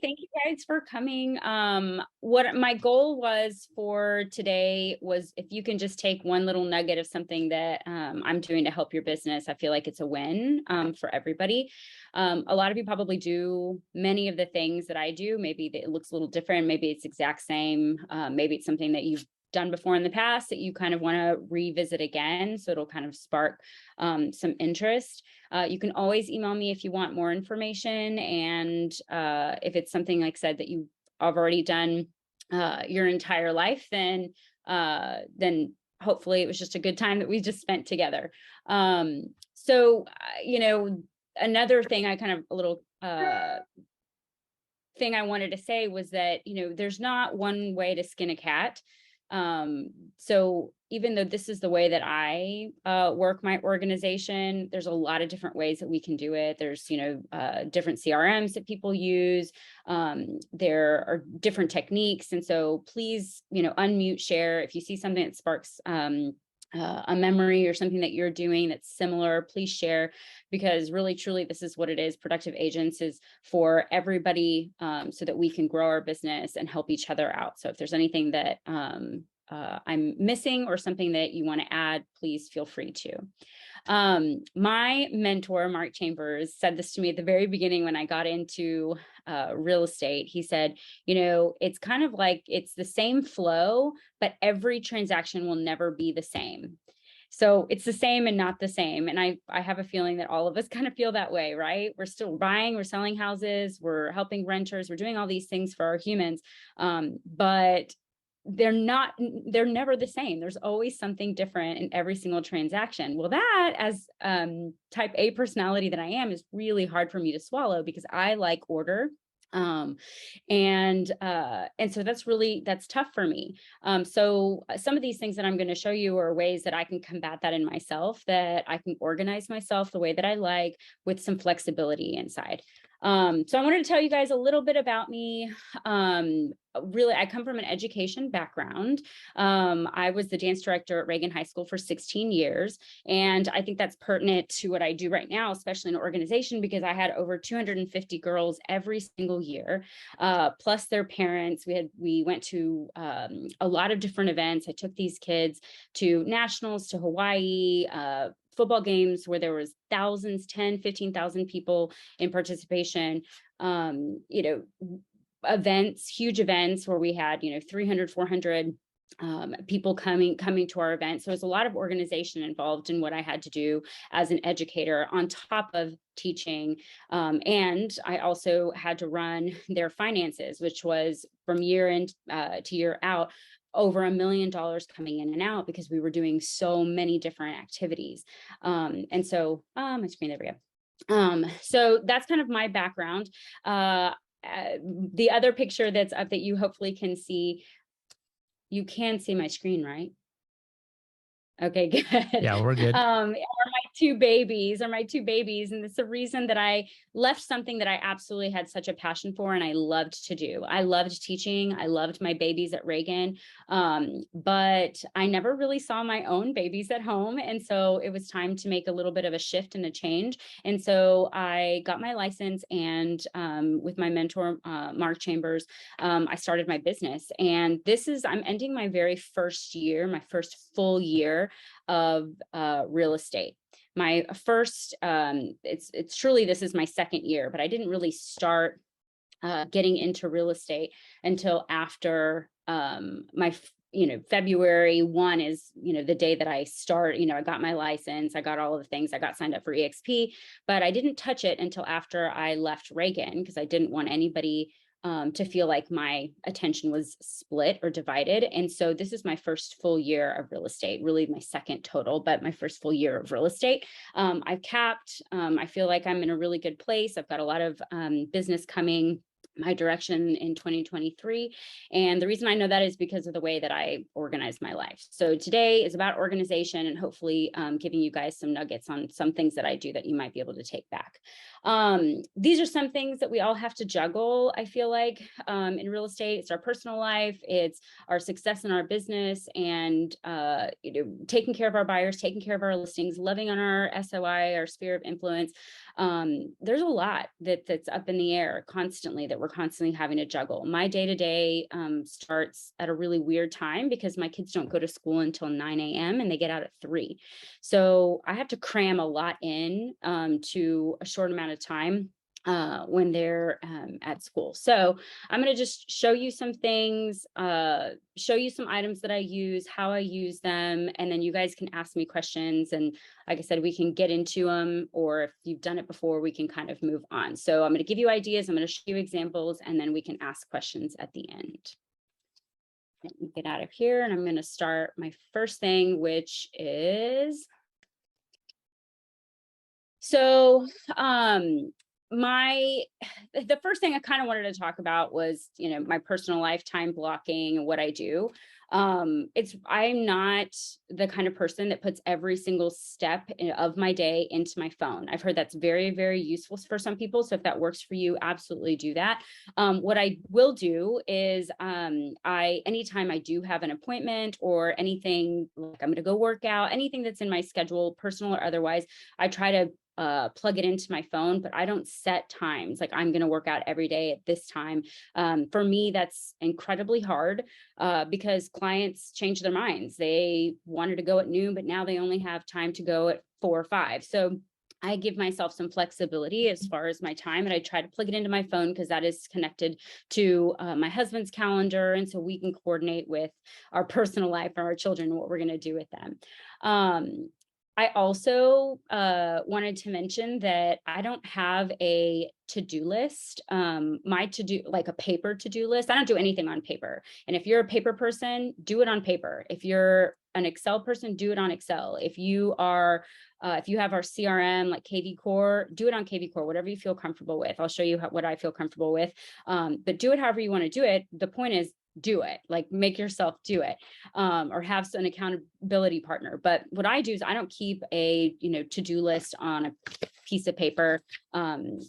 Thank you guys for coming. What my goal was for today was if you can just take one little nugget of something that I'm doing to help your business, I feel like it's a win for everybody. A lot of you probably do many of the things that I do. Maybe it looks a little different. Maybe it's exact same. Maybe it's something that you've done before in the past that you kind of want to revisit again. So it'll kind of spark some interest. You can always email me if you want more information. And if it's something like said that you've already done your entire life, then hopefully it was just a good time that we just spent together. You know, another thing I kind of a little thing I wanted to say was that, you know, there's not one way to skin a cat. So even though this is the way that I work my organization, there's a lot of different ways that we can do it. There's, you know, different CRMs that people use. There are different techniques. And so please, you know, unmute, share. If you see something that sparks a memory or something that you're doing that's similar, please share, because really, truly, this is what it is. Productive Agents is for everybody, so that we can grow our business and help each other out. So if there's anything that I'm missing or something that you want to add, please feel free to. My mentor, Mark Chambers, said this to me at the very beginning when I got into real estate. He said, you know, it's kind of like it's the same flow, but every transaction will never be the same. So it's the same and not the same. And I have a feeling that all of us kind of feel that way, right? We're still buying, we're selling houses, we're helping renters, we're doing all these things for our humans. But they're never the same. There's always something different in every single transaction. Well, that as type A personality that I am is really hard for me to swallow because I like order. And so that's tough for me. So some of these things that I'm going to show you are ways that I can combat that in myself, that I can organize myself the way that I like with some flexibility inside. So I wanted to tell you guys a little bit about me. Really, I come from an education background. I was the dance director at Reagan High School for 16 years. And I think that's pertinent to what I do right now, especially in an organization, because I had over 250 girls every single year, plus their parents. We went to a lot of different events. I took these kids to nationals, to Hawaii, football games where there was thousands, 10, 15,000 people in participation, you know, events, huge events where we had, you know, 300, 400 people coming to our event. So there's a lot of organization involved in what I had to do as an educator on top of teaching. And I also had to run their finances, which was from year in to year out, over $1 million coming in and out because we were doing so many different activities. And so my screen, there we go. So that's kind of my background. The other picture that's up that you hopefully can see, you can see my screen, right? Okay, good. Yeah, we're good. Are my two babies. And it's the reason that I left something that I absolutely had such a passion for and I loved to do. I loved teaching. I loved my babies at Reagan. But I never really saw my own babies at home. And so it was time to make a little bit of a shift and a change. And so I got my license and with my mentor, Mark Chambers, I started my business. And I'm ending my very first year, my first full year of real estate. My first, it's truly, this is my second year, but I didn't really start getting into real estate until after February 1 is, the day that I start, I got my license, I got all of the things, I got signed up for EXP, but I didn't touch it until after I left Reagan because I didn't want anybody to feel like my attention was split or divided. And so this is my first full year of real estate, really my second total, but my first full year of real estate. I've capped. I feel like I'm in a really good place. I've got a lot of business coming my direction in 2023. And the reason I know that is because of the way that I organize my life. So today is about organization and hopefully giving you guys some nuggets on some things that I do that you might be able to take back. These are some things that we all have to juggle, I feel like, in real estate. It's our personal life, it's our success in our business, and taking care of our buyers, taking care of our listings, loving on our SOI, our sphere of influence. There's a lot that's up in the air constantly that we're constantly having to juggle. My day-to-day starts at a really weird time because my kids don't go to school until 9 a.m. and they get out at 3. So I have to cram a lot in to a short amount of time when they're at school. So I'm going to just show you some things, show you some items that I use, how I use them, and then you guys can ask me questions. And like I said, we can get into them, or if you've done it before, we can kind of move on. So I'm going to give you ideas, I'm going to show you examples, and then we can ask questions at the end. Let me get out of here, and I'm going to start my first thing, which is, so the first thing I kind of wanted to talk about was, my personal lifetime blocking and what I do. I'm not the kind of person that puts every single step of my day into my phone. I've heard that's very, very useful for some people. So if that works for you, absolutely do that. What I will do is anytime I do have an appointment or anything, like I'm going to go work out, anything that's in my schedule, personal or otherwise, I try to plug it into my phone, but I don't set times like I'm going to work out every day at this time. For me, that's incredibly hard because clients change their minds. They wanted to go at noon, but now they only have time to go at 4 or 5. So I give myself some flexibility as far as my time, and I try to plug it into my phone because that is connected to my husband's calendar. And so we can coordinate with our personal life or our children, what we're going to do with them. I also wanted to mention that I don't have a to-do list. My to-do, like a paper to-do list, I don't do anything on paper. And if you're a paper person, do it on paper. If you're an Excel person, do it on Excel. If you are, if you have our CRM like KV Core, do it on KV Core, whatever you feel comfortable with. I'll show you what I feel comfortable with, but do it however you want to do it. The point is, do it, like make yourself do it, or have an accountability partner. But what I do is I don't keep a to-do list on a piece of paper.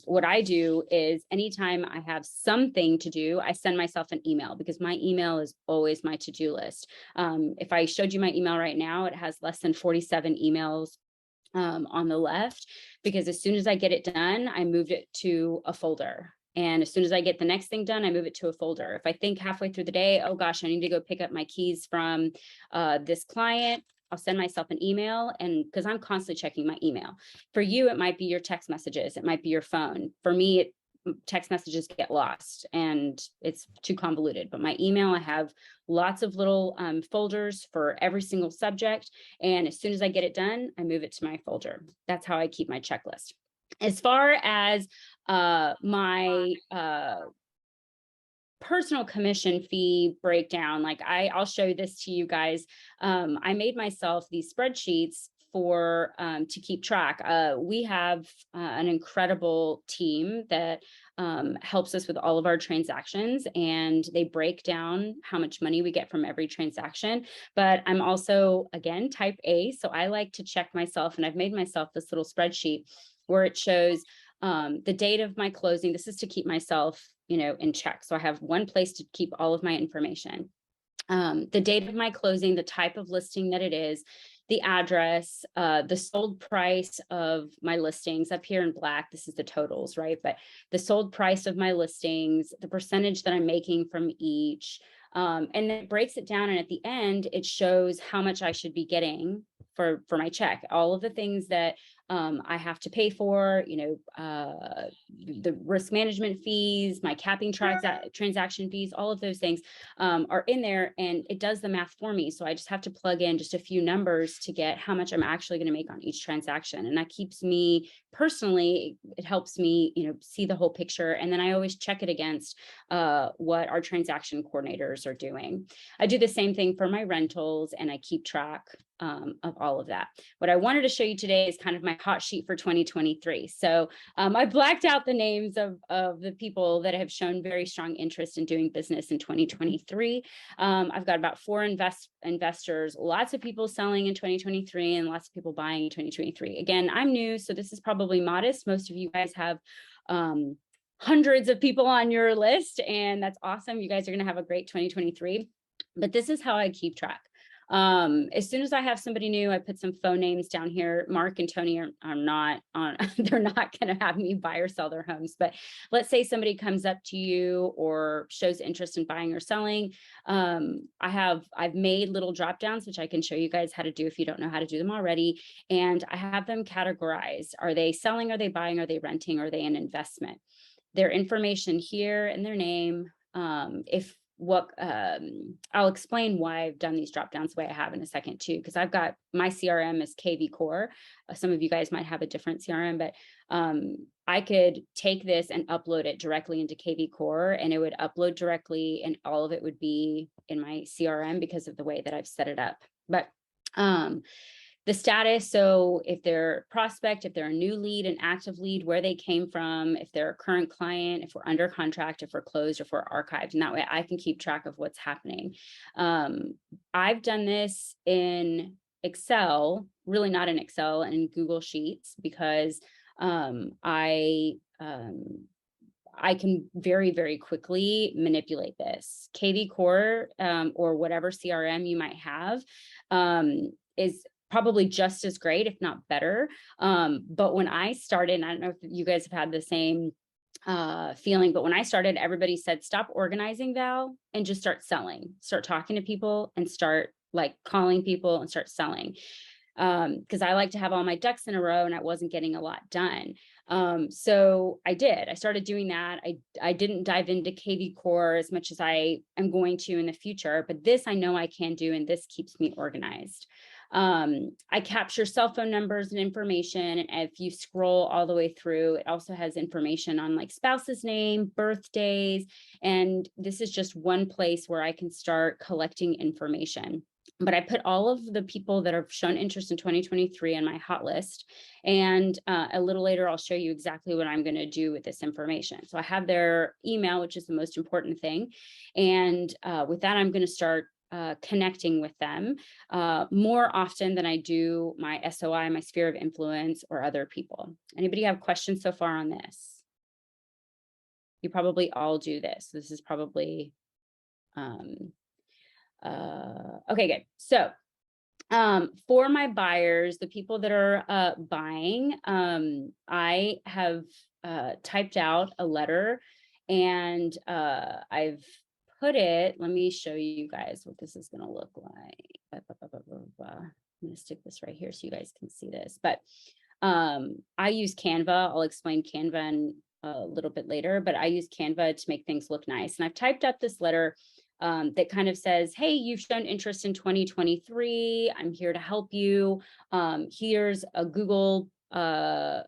What I do is anytime I have something to do, I send myself an email because my email is always my to-do list. If I showed you my email right now, it has less than 47 emails on the left, because as soon as I get it done, I moved it to a folder. And as soon as I get the next thing done, I move it to a folder. If I think halfway through the day, oh gosh, I need to go pick up my keys from this client, I'll send myself an email, and because I'm constantly checking my email. For you, it might be your text messages, it might be your phone. For me, text messages get lost and it's too convoluted, but my email, I have lots of little folders for every single subject. And as soon as I get it done, I move it to my folder. That's how I keep my checklist. As far as my personal commission fee breakdown, like I'll show this to you guys. I made myself these spreadsheets for to keep track. We have an incredible team that helps us with all of our transactions, and they break down how much money we get from every transaction. But I'm also, again, type A, so I like to check myself, and I've made myself this little spreadsheet where it shows the date of my closing. This is to keep myself, in check. So I have one place to keep all of my information. The date of my closing, the type of listing that it is, the address, the sold price of my listings up here in black. This is the totals, right? But the sold price of my listings, the percentage that I'm making from each, and then it breaks it down. And at the end, it shows how much I should be getting for my check, all of the things that I have to pay for, the risk management fees, my capping transaction fees, all of those things are in there, and it does the math for me. So I just have to plug in just a few numbers to get how much I'm actually going to make on each transaction. And that keeps me personally, it helps me, see the whole picture. And then I always check it against what our transaction coordinators are doing. I do the same thing for my rentals, and I keep track of all of that. What I wanted to show you today is kind of my hot sheet for 2023. So I blacked out the names of the people that have shown very strong interest in doing business in 2023. I've got about 4 investors, lots of people selling in 2023 and lots of people buying in 2023. Again, I'm new, so this is probably modest. Most of you guys have hundreds of people on your list, and that's awesome. You guys are going to have a great 2023. But this is how I keep track. As soon as I have somebody new, I put some phone names down here. Mark and Tony are not on, they're not going to have me buy or sell their homes. But let's say somebody comes up to you or shows interest in buying or selling. I've made little drop downs, which I can show you guys how to do if you don't know how to do them already. And I have them categorized. Are they selling? Are they buying? Are they renting? Are they an investment? Their information here and their name. I'll explain why I've done these drop downs the way I have in a second too, because I've got my CRM is KV Core. Some of you guys might have a different CRM, but I could take this and upload it directly into KV Core, and it would upload directly, and all of it would be in my CRM because of the way that I've set it up. But the status, so if they're prospect, if they're a new lead, an active lead, where they came from, if they're a current client, if we're under contract, if we're closed, if we're archived, and that way I can keep track of what's happening. I've done this in Excel, really not in Excel, and in Google Sheets, because I can very, very quickly manipulate this. KV Core or whatever CRM you might have is probably just as great, if not better. But when I started, and I don't know if you guys have had the same feeling, but when I started, everybody said, stop organizing, Val, and just start selling, start talking to people and start like calling people and start selling. Because I like to have all my ducks in a row, and I wasn't getting a lot done. So I started doing that. I didn't dive into KV Core as much as I am going to in the future, but this I know I can do, and this keeps me organized. I capture cell phone numbers and information. And if you scroll all the way through, it also has information on like spouse's name, birthdays. And this is just one place where I can start collecting information. But I put all of the people that have shown interest in 2023 on my hot list. And a little later, I'll show you exactly what I'm going to do with this information. So I have their email, which is the most important thing. And with that, I'm going to start connecting with them more often than I do my SOI, my sphere of influence, or other people. Anybody have questions so far on this? You probably all do this. This is probably, okay, good. So for my buyers, the people that are buying, I have typed out a letter, and I've put it, let me show you guys what this is going to look like. I'm going to stick this right here so you guys can see this. But I use Canva. I'll explain Canva in a little bit later, but I use Canva to make things look nice. And I've typed up this letter that kind of says, hey, you've shown interest in 2023. I'm here to help you. Here's a Google Doc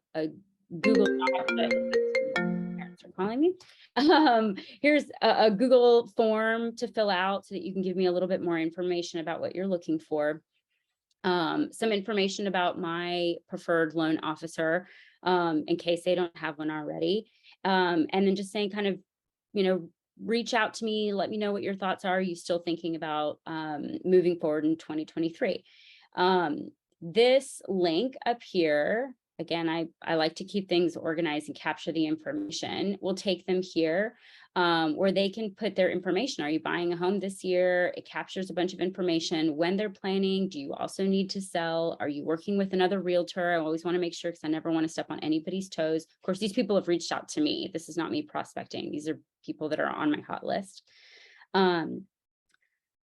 parents are calling me. Here's a Google form to fill out so that you can give me a little bit more information about what you're looking for. Some information about my preferred loan officer in case they don't have one already. And then just saying kind of, reach out to me, let me know what your thoughts are. Are you still thinking about moving forward in 2023? This link up here, again, I like to keep things organized and capture the information. We'll take them here where they can put their information. Are you buying a home this year? It captures a bunch of information. When they're planning, do you also need to sell? Are you working with another realtor? I always want to make sure, because I never want to step on anybody's toes. Of course, these people have reached out to me. This is not me prospecting. These are people that are on my hot list. When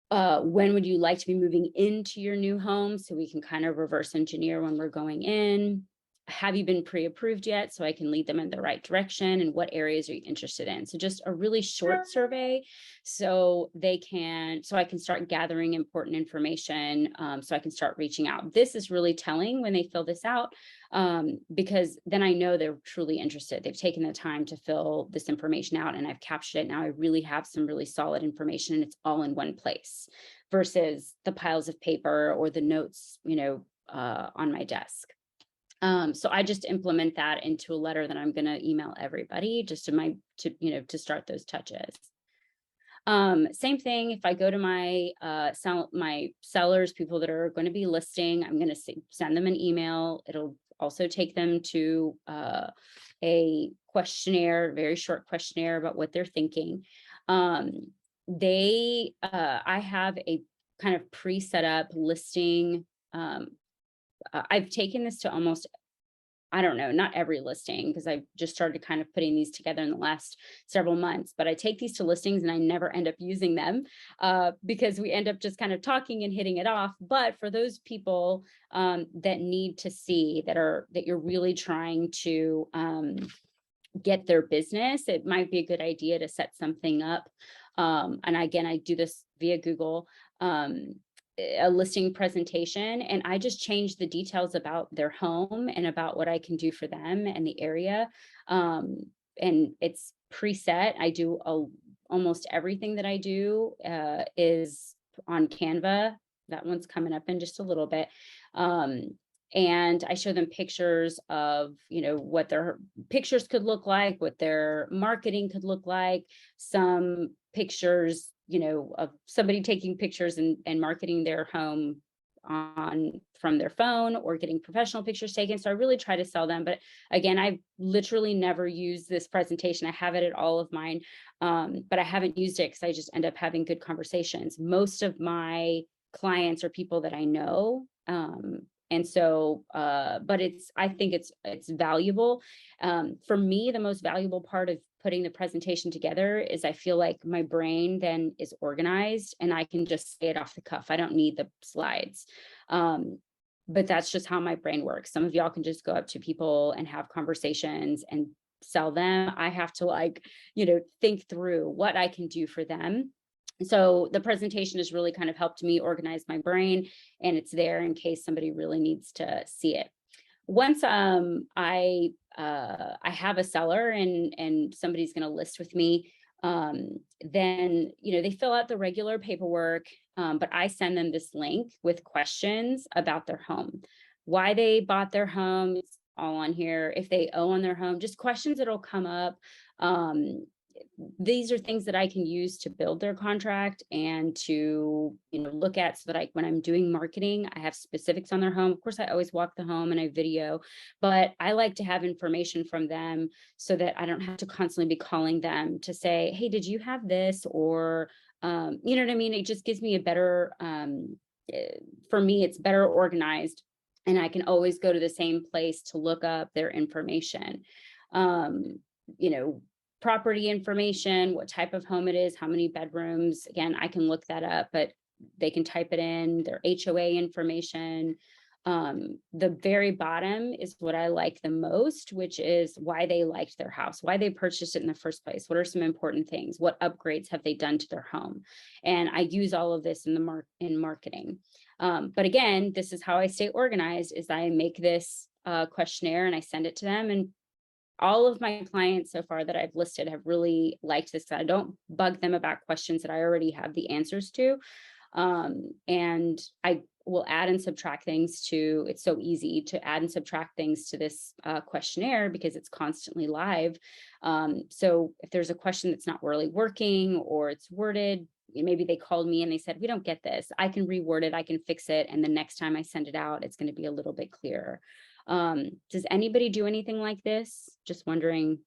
would you like to be moving into your new home? So we can kind of reverse engineer when we're going in. Have you been pre-approved yet? So I can lead them in the right direction. And what areas are you interested in? So just a really short survey so I can start gathering important information. So I can start reaching out. This is really telling when they fill this out, because then I know they're truly interested. They've taken the time to fill this information out, and I've captured it. Now I really have some really solid information, and it's all in one place versus the piles of paper or the notes, on my desk. So I just implement that into a letter that I'm going to email everybody just to start those touches. Same thing. If I go to my sellers, people that are going to be listing, I'm going to send them an email. It'll also take them to a questionnaire, very short questionnaire about what they're thinking. I have a kind of pre-set up listing. I've taken this to almost, I don't know, not every listing, because I've just started kind of putting these together in the last several months, but I take these to listings and I never end up using them because we end up just kind of talking and hitting it off. But for those people that need to see, that you're really trying to get their business, it might be a good idea to set something up. And again, I do this via Google. A listing presentation, and I just change the details about their home and about what I can do for them and the area. And it's preset. I do almost everything that I do is on Canva. That one's coming up in just a little bit. And I show them pictures of, what their pictures could look like, what their marketing could look like, some pictures, of somebody taking pictures and marketing their home from their phone or getting professional pictures taken. So I really try to sell them. But again, I've literally never used this presentation. I have it at all of mine, but I haven't used it because I just end up having good conversations. Most of my clients are people that I know. And so, but I think it's valuable. For me, the most valuable part of putting the presentation together is I feel like my brain then is organized and I can just say it off the cuff. I don't need the slides. But that's just how my brain works. Some of y'all can just go up to people and have conversations and sell them. I have to think through what I can do for them. So the presentation has really kind of helped me organize my brain, and it's there in case somebody really needs to see it. Once I have a seller and somebody's going to list with me, then they fill out the regular paperwork, but I send them this link with questions about their home, why they bought their home. It's all on here. If they own their home, just questions that'll come up. These are things that I can use to build their contract and to, look at, so that when I'm doing marketing, I have specifics on their home. Of course, I always walk the home and I video, but I like to have information from them so that I don't have to constantly be calling them to say, hey, did you have this? Or, you know what I mean? It just gives me a better, for me, it's better organized, and I can always go to the same place to look up their information. Property information, what type of home it is, how many bedrooms. Again, I can look that up, but they can type it in, their HOA information. The very bottom is what I like the most, which is why they liked their house, why they purchased it in the first place. What are some important things? What upgrades have they done to their home? And I use all of this in marketing. But again, this is how I stay organized, is I make this questionnaire and I send it to them. And all of my clients so far that I've listed have really liked this. I don't bug them about questions that I already have the answers to. And I will add and subtract things to, it's so easy to add and subtract things to this questionnaire because it's constantly live. So if there's a question that's not really working or it's worded, maybe they called me and they said, we don't get this, I can reword it, I can fix it. And the next time I send it out, it's going to be a little bit clearer. Does anybody do anything like this? Just wondering.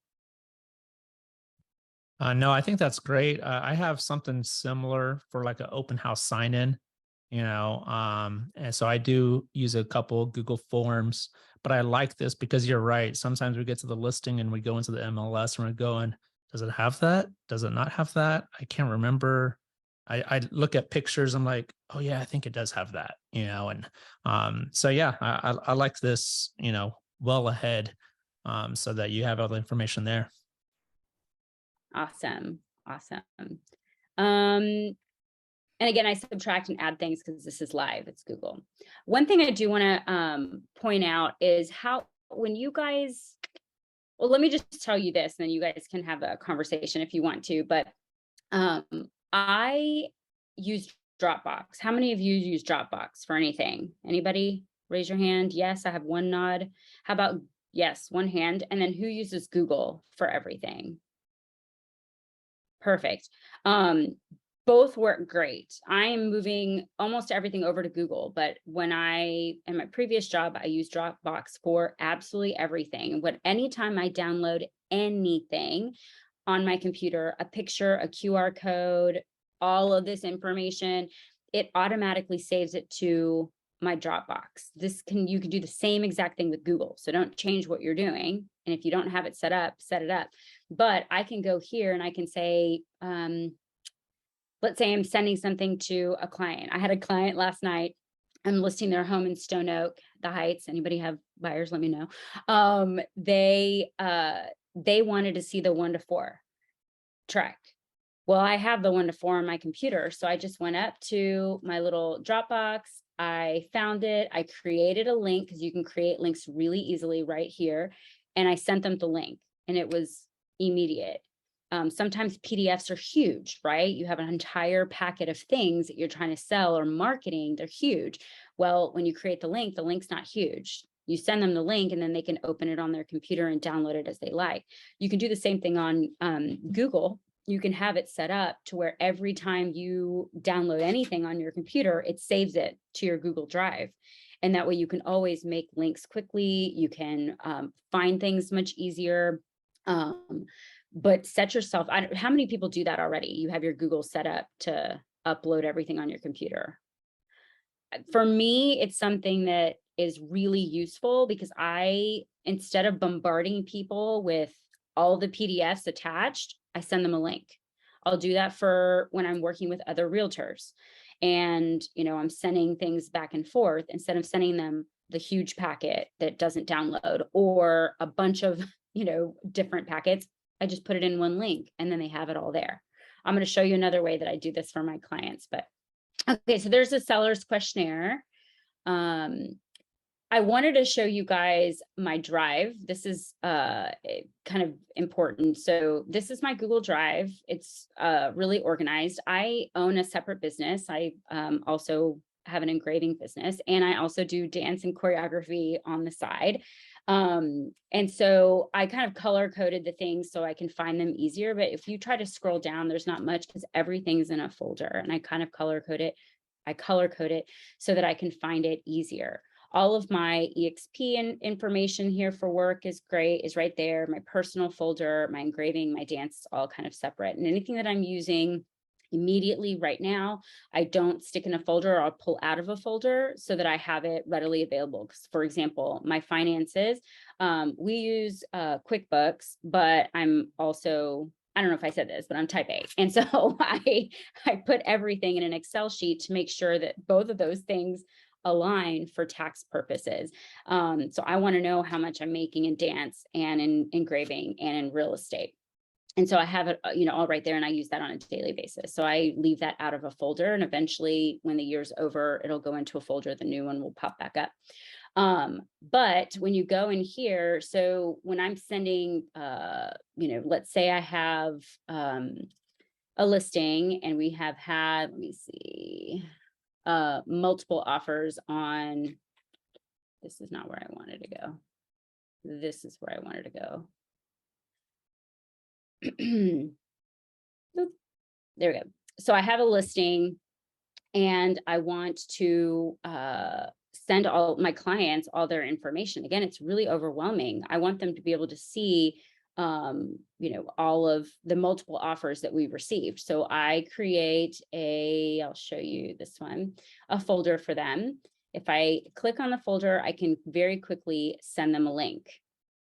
No, I think that's great. I have something similar for like an open house sign-in, and so I do use a couple Google Forms, but I like this because you're right. Sometimes we get to the listing and we go into the MLS and we're going, does it have that? Does it not have that? I can't remember. I look at pictures. I'm like, oh yeah, I think it does have that, and so yeah, I like this, well ahead, so that you have all the information there. Awesome. And again, I subtract and add things because this is live, it's Google. One thing I do want to point out is when you guys, well, let me just tell you this, and then you guys can have a conversation if you want to, but I use Dropbox. How many of you use Dropbox for anything? Anybody? Raise your hand. Yes, I have one nod. How about yes, one hand? And then who uses Google for everything? Perfect. Both work great. I am moving almost everything over to Google, but in my previous job, I used Dropbox for absolutely everything. Anytime I download anything on my computer, a picture, a QR code, all of this information, it automatically saves it to my Dropbox. You can do the same exact thing with Google. So don't change what you're doing. And if you don't have it set up, set it up. But I can go here and I can say, let's say I'm sending something to a client. I had a client last night. I'm listing their home in Stone Oak, the Heights. Anybody have buyers? Let me know. They wanted to see the 1-to-4 track. Well, I have the 1-to-4 on my computer. So I just went up to my little Dropbox. I found it. I created a link because you can create links really easily right here. And I sent them the link and it was immediate. Sometimes PDFs are huge, right? You have an entire packet of things that you're trying to sell or marketing. They're huge. Well, when you create the link's not huge. You send them the link and then they can open it on their computer and download it as they like. You can do the same thing on Google. You can have it set up to where every time you download anything on your computer, it saves it to your Google Drive. And that way you can always make links quickly. You can find things much easier. But set yourself, how many people do that already? You have your Google set up to upload everything on your computer. For me, it's something that is really useful because instead of bombarding people with all the PDFs attached, I send them a link. I'll do that for when I'm working with other realtors and, I'm sending things back and forth instead of sending them the huge packet that doesn't download or a bunch of, different packets. I just put it in one link and then they have it all there. I'm going to show you another way that I do this for my clients, but okay, so there's a seller's questionnaire. I wanted to show you guys my drive. This is kind of important. So this is my Google Drive. It's really organized. I own a separate business. I also have an engraving business, and I also do dance and choreography on the side. And so I kind of color coded the things so I can find them easier. But if you try to scroll down, there's not much because everything's in a folder, and I kind of color code it. I color code it so that I can find it easier. All of my EXP information here for work is right there. My personal folder, my engraving, my dance, all kind of separate. And anything that I'm using immediately right now, I don't stick in a folder or I'll pull out of a folder so that I have it readily available. For example, my finances, we use QuickBooks, but I'm also, I don't know if I said this, but I'm type A. And so I put everything in an Excel sheet to make sure that both of those things align for tax purposes. So I want to know how much I'm making in dance and in engraving and in real estate. And so I have it, all right there, and I use that on a daily basis. So I leave that out of a folder, and eventually when the year's over, it'll go into a folder. The new one will pop back up. But when you go in here, so when I'm sending, let's say I have a listing and we have had, let me see, multiple offers on, this is not where I wanted to go. This is where I wanted to go. There we go. So I have a listing and I want to send all my clients all their information. Again, it's really overwhelming. I want them to be able to see all of the multiple offers that we received. So I create I'll show you this one, a folder for them. If I click on the folder, I can very quickly send them a link,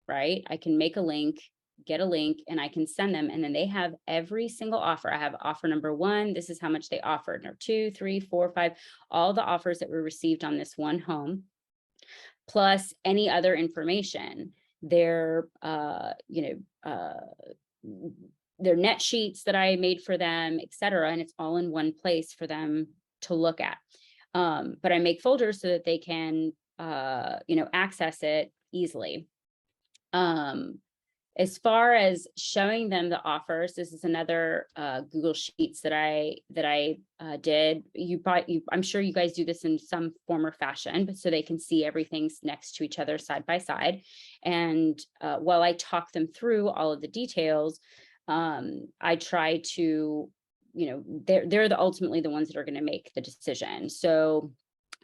right? I can make a link, get a link, and I can send them. And then they have every single offer. I have offer number 1. This is how much they offered. Number 2, 3, 4, 5, all the offers that were received on this one home, plus any other information. Their net sheets that I made for them, etc. And it's all in one place for them to look at. But I make folders so that they can, access it easily. As far as showing them the offers, this is another Google Sheets that I did. I'm sure you guys do this in some form or fashion, but so they can see everything's next to each other side by side. And while I talk them through all of the details, I try to, they're ultimately the ones that are going to make the decision. So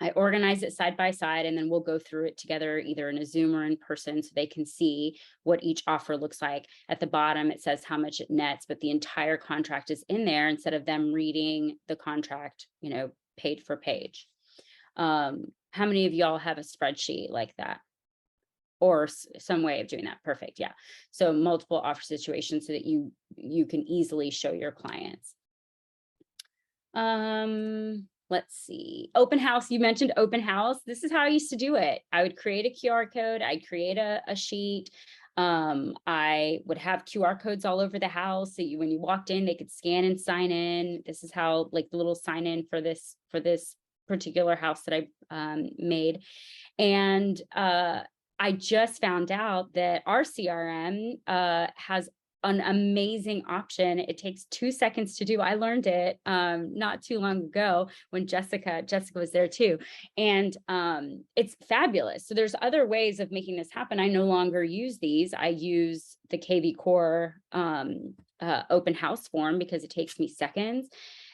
I organize it side by side, and then we'll go through it together, either in a Zoom or in person, so they can see what each offer looks like. At the bottom, it says how much it nets, but the entire contract is in there instead of them reading the contract, page for page. How many of y'all have a spreadsheet like that? Or some way of doing that? Perfect. Yeah. So multiple offer situations so that you can easily show your clients. Let's see. Open house. You mentioned open house. This is how I used to do it. I would create a QR code. I'd create a sheet. I would have QR codes all over the house. So when you walked in, they could scan and sign in. This is how, like, the little sign in for this particular house that I made. And I just found out that our CRM has an amazing option. It takes 2 seconds to do. I learned it not too long ago when Jessica was there too. And it's fabulous. So there's other ways of making this happen. I no longer use these. I use the KV Core open house form because it takes me seconds.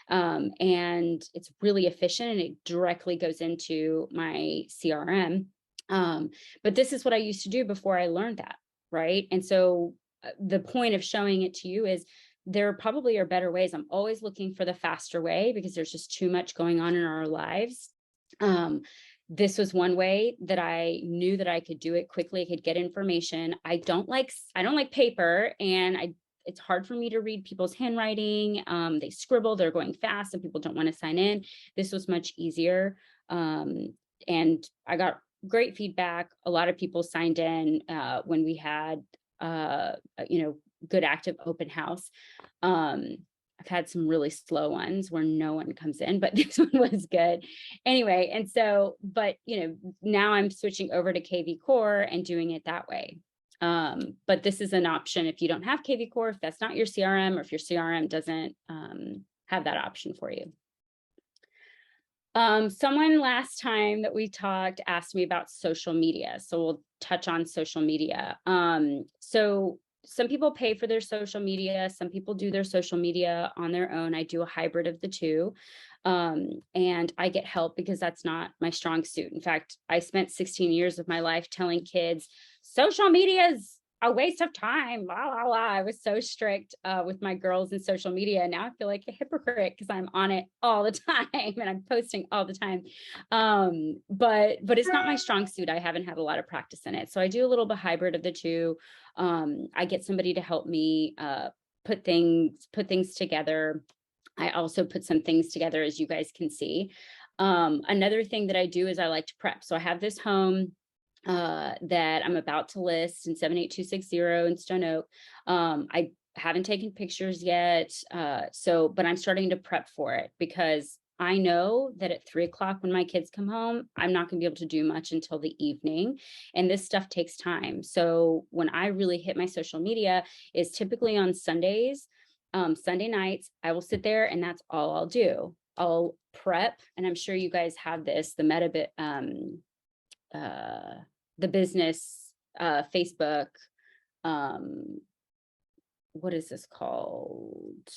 And it's really efficient, and it directly goes into my CRM. But this is what I used to do before I learned that, right? And so the point of showing it to you is there probably are better ways. I'm always looking for the faster way because there's just too much going on in our lives. This was one way that I knew that I could do it quickly. I could get information. I don't like paper, and it's hard for me to read people's handwriting. They scribble, they're going fast, and people don't want to sign in. This was much easier. And I got great feedback. A lot of people signed in when we had, good active open house. I've had some really slow ones where no one comes in, but this one was good. Anyway, and so, but now I'm switching over to KV Core and doing it that way. But this is an option if you don't have KV Core, if that's not your CRM, or if your CRM doesn't have that option for you. Someone last time that we talked asked me about social media. So we'll touch on social media. So some people pay for their social media. Some people do their social media on their own. I do a hybrid of the two. And I get help because that's not my strong suit. In fact, I spent 16 years of my life telling kids, social media is a waste of time. Blah, blah, blah. I was so strict with my girls in social media. Now I feel like a hypocrite because I'm on it all the time and I'm posting all the time. But it's not my strong suit. I haven't had a lot of practice in it. So I do a little bit hybrid of the two. I get somebody to help me put things together. I also put some things together, as you guys can see. Another thing that I do is I like to prep. So I have this home that I'm about to list in 78260 in Stone Oak. I haven't taken pictures yet. But I'm starting to prep for it because I know that at 3 o'clock when my kids come home, I'm not going to be able to do much until the evening. And this stuff takes time. So when I really hit my social media is typically on Sundays, Sunday nights. I will sit there and that's all I'll do. I'll prep, and I'm sure you guys have this, the business Facebook, what is this called?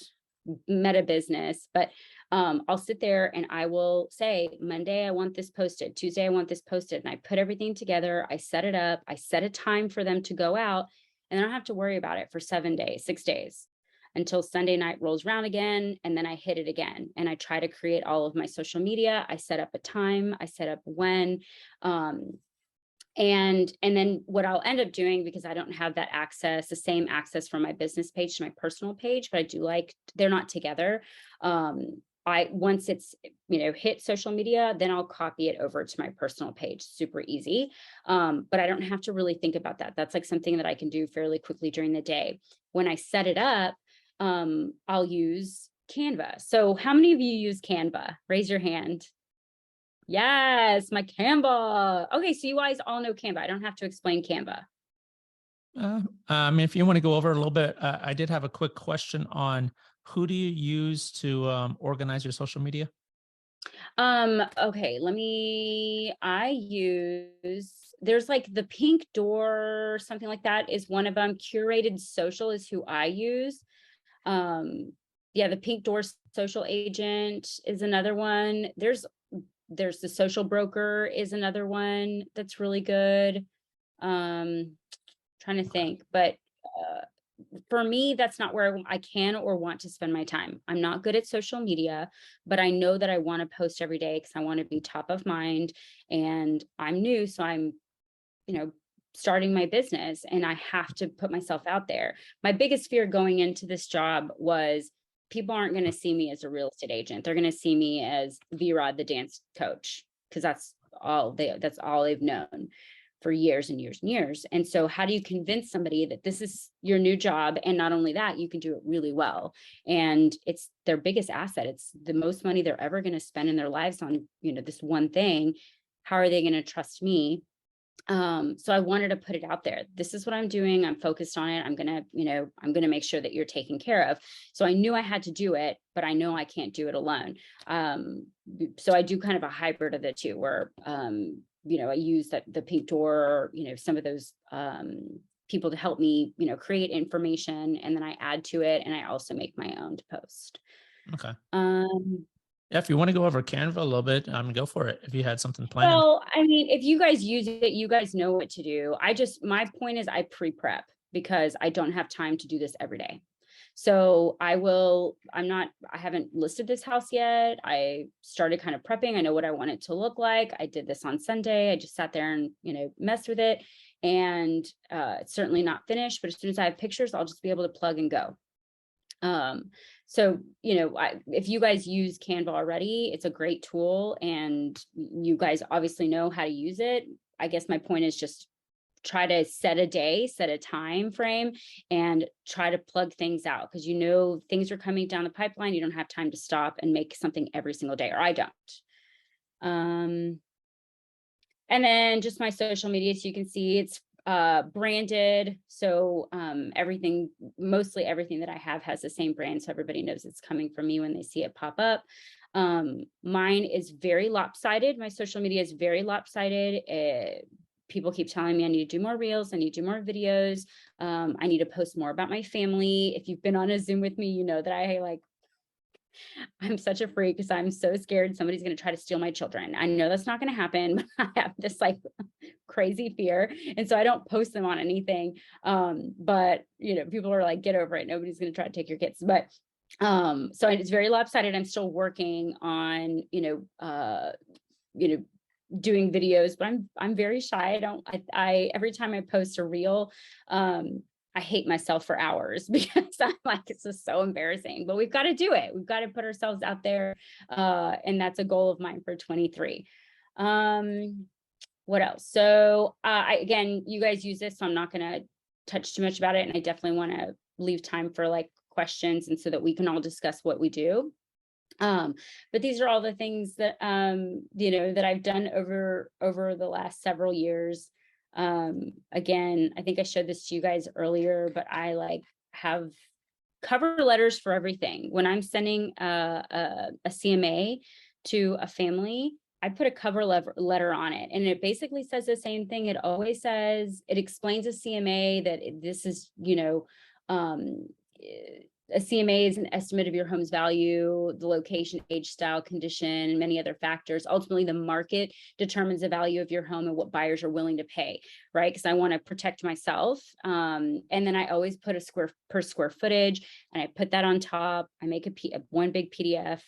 Meta business. But I'll sit there and I will say, Monday, I want this posted. Tuesday, I want this posted. And I put everything together. I set it up. I set a time for them to go out, and I don't have to worry about it for 6 days until Sunday night rolls around again. And then I hit it again. And I try to create all of my social media. I set up a time. I set up when, and then what I'll end up doing, because I don't have that access, the same access from my business page to my personal page, but I do like, they're not together. Once it's, hit social media, then I'll copy it over to my personal page. Super easy. But I don't have to really think about that. That's like something that I can do fairly quickly during the day. When I set it up, I'll use Canva. So how many of you use Canva? Raise your hand. Yes, my Canva. Okay, so you guys all know Canva. I don't have to explain Canva. If you want to go over a little bit, I did have a quick question on who do you use to organize your social media? Okay, there's like the Pink Door, something like that is one of them. Curated Social is who I use. The Pink Door Social Agent is another one. There's the Social Broker is another one that's really good. Trying to think, but for me, that's not where I can or want to spend my time. I'm not good at social media, but I know that I want to post every day because I want to be top of mind, and I'm new. So I'm, you know, starting my business and I have to put myself out there. My biggest fear going into this job was people aren't going to see me as a real estate agent. They're going to see me as V-Rod, the dance coach, because that's all they've known for years and years and years. And so how do you convince somebody that this is your new job? And not only that, you can do it really well. And it's their biggest asset. It's the most money they're ever going to spend in their lives on, this one thing. How are they going to trust me? So I wanted to put it out there. This is what I'm doing. I'm focused on it. I'm going to make sure that you're taken care of. So I knew I had to do it, but I know I can't do it alone. So I do kind of a hybrid of the two where, I use the Pink Door, some of those, people to help me, create information, and then I add to it, and I also make my own to post. Okay. Um, Yeah, if you want to go over Canva a little bit, go for it. If you had something planned. Well, I mean, if you guys use it, you guys know what to do. My point is I pre-prep because I don't have time to do this every day. So I haven't listed this house yet. I started kind of prepping. I know what I want it to look like. I did this on Sunday. I just sat there and, messed with it. And it's certainly not finished, but as soon as I have pictures, I'll just be able to plug and go. So, if you guys use Canva already, it's a great tool and you guys obviously know how to use it. I guess my point is just try to set a time frame and try to plug things out because things are coming down the pipeline. You don't have time to stop and make something every single day, or I don't. And then just my social media, so you can see it's branded. So mostly everything that I have has the same brand. So everybody knows it's coming from me when they see it pop up. Mine is very lopsided. My social media is very lopsided. People keep telling me I need to do more reels. I need to do more videos. I need to post more about my family. If you've been on a Zoom with me, you know that I'm such a freak because I'm so scared somebody's going to try to steal my children. I know that's not going to happen, but I have this crazy fear. And so I don't post them on anything. But people are like, get over it. Nobody's going to try to take your kids. But so it's very lopsided. I'm still working on, doing videos, but I'm very shy. I every time I post a reel, I hate myself for hours because I'm like, it's just so embarrassing, but we've got to do it. We've got to put ourselves out there. And that's a goal of mine for 23. What else? So again, you guys use this, so I'm not going to touch too much about it. And I definitely want to leave time for questions and so that we can all discuss what we do. But these are all the things that, that I've done over the last several years. Again, I think I showed this to you guys earlier, but I have cover letters for everything. When I'm sending a CMA to a family, I put a cover letter on it, and it basically says the same thing. It always says, it explains a CMA that this is, a CMA is an estimate of your home's value, the location, age, style, condition, and many other factors. Ultimately, the market determines the value of your home and what buyers are willing to pay, right? Because I want to protect myself. And then I always put a per square footage, and I put that on top. I make one big PDF,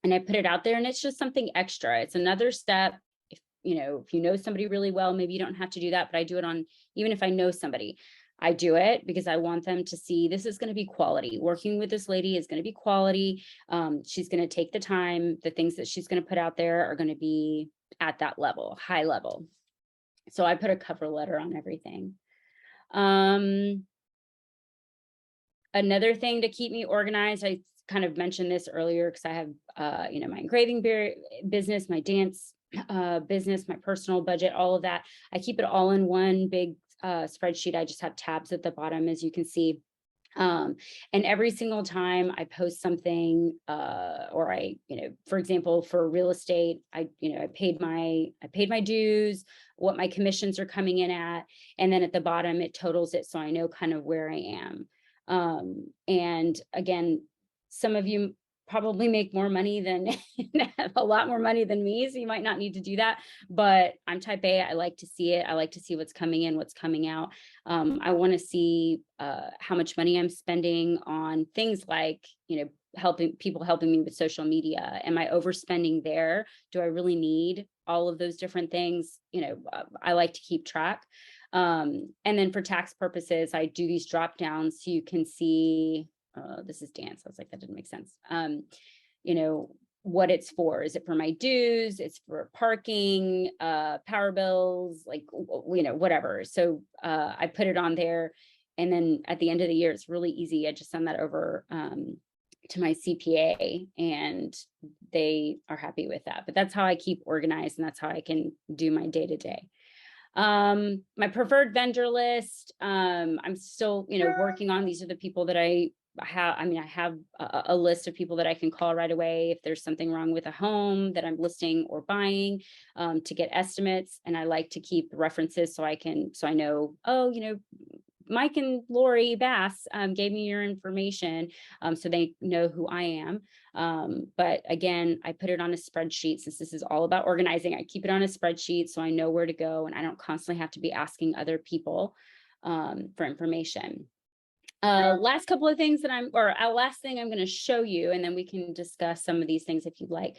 and I put it out there, and it's just something extra. It's another step. If you know somebody really well, maybe you don't have to do that, but I do it on, even if I know somebody, I do it because I want them to see this is going to be quality. Working with this lady is going to be quality. She's going to take the time. The things that she's going to put out there are going to be at that level, high level. So I put a cover letter on everything. Another thing to keep me organized, I kind of mentioned this earlier because I have, my engraving business, my dance business, my personal budget, all of that. I keep it all in one big spreadsheet. I just have tabs at the bottom, as you can see. And every single time I post something, or I, for example, for real estate, I paid my dues, what my commissions are coming in at, and then at the bottom it totals it, so I know kind of where I am. And again, some of you probably make more money than a lot more money than me. So you might not need to do that, but I'm type A. I like to see it. I like to see what's coming in, what's coming out. I want to see how much money I'm spending on things like, helping me with social media. Am I overspending there? Do I really need all of those different things? I like to keep track. And then for tax purposes, I do these drop downs so you can see, this is dance. I was like, that didn't make sense. What it's for. Is it for my dues? It's for parking, power bills, like, whatever. So I put it on there. And then at the end of the year, it's really easy. I just send that over to my CPA and they are happy with that. But that's how I keep organized, and that's how I can do my day to day. My preferred vendor list, I'm still, working on. These are the people that I have. I have a list of people that I can call right away if there's something wrong with a home that I'm listing or buying, to get estimates. And I like to keep references so I know, Mike and Lori Bass gave me your information, so they know who I am. But again, I put it on a spreadsheet. Since this is all about organizing, I keep it on a spreadsheet so I know where to go and I don't constantly have to be asking other people for information. Last couple of things last thing I'm going to show you, and then we can discuss some of these things if you'd like,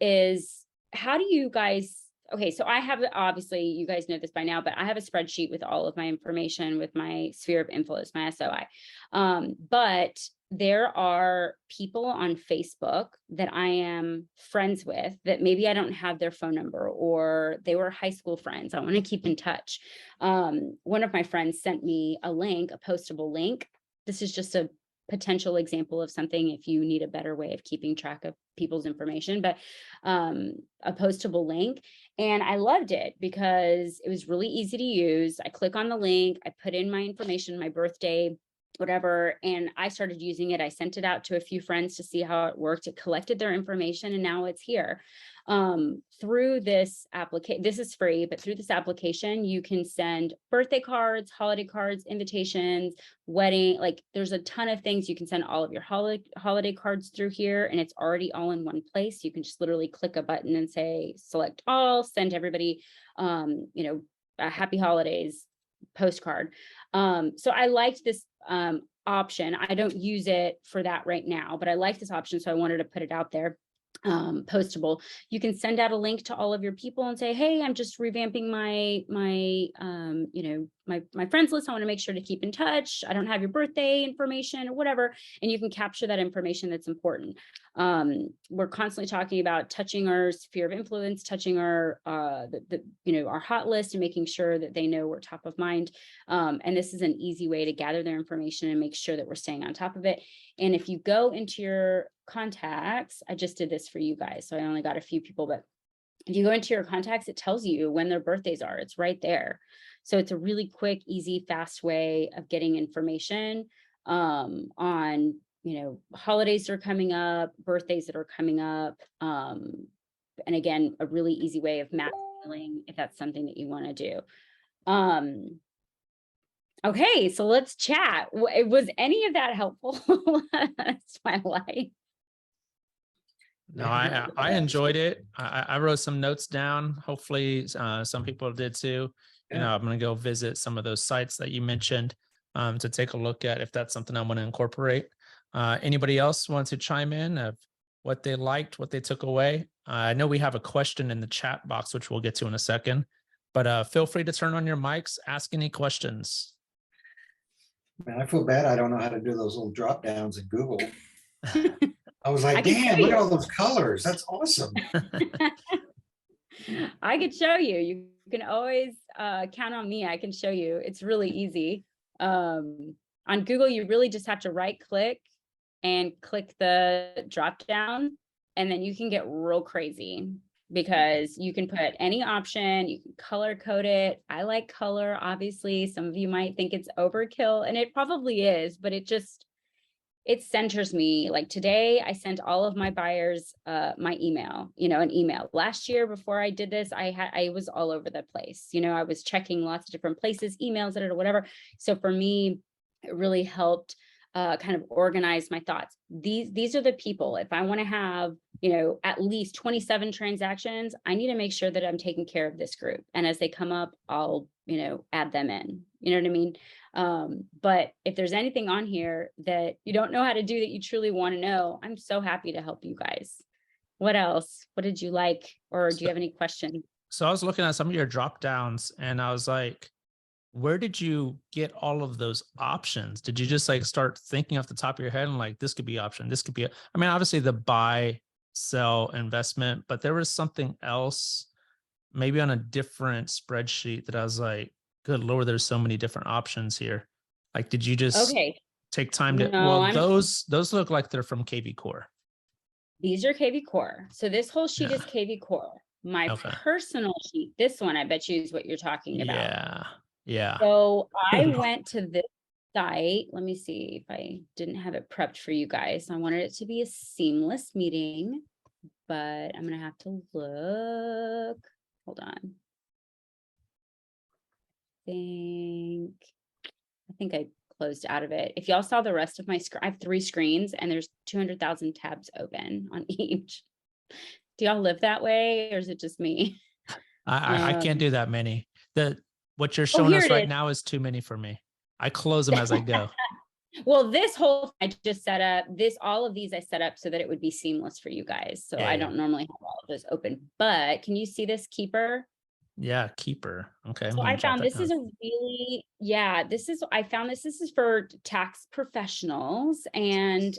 is how do you guys. Okay, so I have, obviously you guys know this by now, but I have a spreadsheet with all of my information with my sphere of influence, my SOI. But there are people on Facebook that I am friends with that maybe I don't have their phone number, or they were high school friends. I want to keep in touch. One of my friends sent me a link, a postable link. This is just a potential example of something if you need a better way of keeping track of people's information, but a postable link. And I loved it because it was really easy to use. I click on the link, I put in my information, my birthday, whatever, and I started using it. I sent it out to a few friends to see how it worked. It collected their information, and now it's here. Through this application, this is free, but through this application, you can send birthday cards, holiday cards, invitations, wedding, like there's a ton of things. You can send all of your holiday cards through here, and it's already all in one place. You can just literally click a button and say, select all, send everybody, a happy holidays postcard. So I liked this option. I don't use it for that right now, but I like this option, so I wanted to put it out there. Postable. You can send out a link to all of your people and say, hey, I'm just revamping my friends list. I want to make sure to keep in touch. I don't have your birthday information or whatever. And you can capture that information that's important. We're constantly talking about touching our sphere of influence, touching our our hot list, and making sure that they know we're top of mind. And this is an easy way to gather their information and make sure that we're staying on top of it. And if you go into your contacts, I just did this for you guys, so I only got a few people, but if you go into your contacts, it tells you when their birthdays are. It's right there. So it's a really quick, easy, fast way of getting information on holidays that are coming up, birthdays that are coming up. And again, a really easy way of map filling if that's something that you want to do. Okay, so let's chat. Was any of that helpful? That's my life. No, I enjoyed it. I wrote some notes down. Hopefully some people did too. Yeah. I'm going to go visit some of those sites that you mentioned to take a look at if that's something I want to incorporate. Anybody else want to chime in of what they liked, what they took away? I know we have a question in the chat box, which we'll get to in a second, but feel free to turn on your mics, ask any questions. Man, I feel bad I don't know how to do those little drop downs in Google. I was like, damn, look at all those colors. That's awesome. I could show you. You can always count on me. I can show you. It's really easy. On Google, you really just have to right click and click the drop down, and then you can get real crazy because you can put any option. You can color code it. I like color, obviously. Some of you might think it's overkill, and it probably is, but it centers me. Like today, I sent all of my buyers my email, an email. Last year, before I did this, I was all over the place. I was checking lots of different places, emails, whatever. So for me, it really helped kind of organize my thoughts. These are the people. If I want to have, at least 27 transactions, I need to make sure that I'm taking care of this group. And as they come up, I'll, add them in. You know what I mean? But if there's anything on here that you don't know how to do that you truly want to know, I'm so happy to help you guys. What else? What did you like? Or do you have any questions? So I was looking at some of your drop downs and I was like, where did you get all of those options? Did you just like start thinking off the top of your head and like, this could be option, this could be, I mean, obviously the buy, sell, investment, but there was something else maybe on a different spreadsheet that I was like, good Lord, there's so many different options here. Like, did you just take time to, No, those look like they're from KV Core. These are KV Core. So this whole sheet is KV Core. My personal sheet, this one, I bet you is what you're talking about. Yeah. So I went to this site. Let me see if I didn't have it prepped for you guys. I wanted it to be a seamless meeting, but I'm going to have to look. Hold on. I think I closed out of it. If y'all saw the rest of my screen, I have 3 screens and there's 200,000 tabs open on each. Do y'all live that way or is it just me? I can't do that many. What you're showing us right now is too many for me. I close them as I go. Well, this whole, I just set up all of these I set up so that it would be seamless for you guys. So I don't normally have all of those open, but can you see this keeper? Yeah, keeper. Okay. So I found this is a really, I found this is for tax professionals and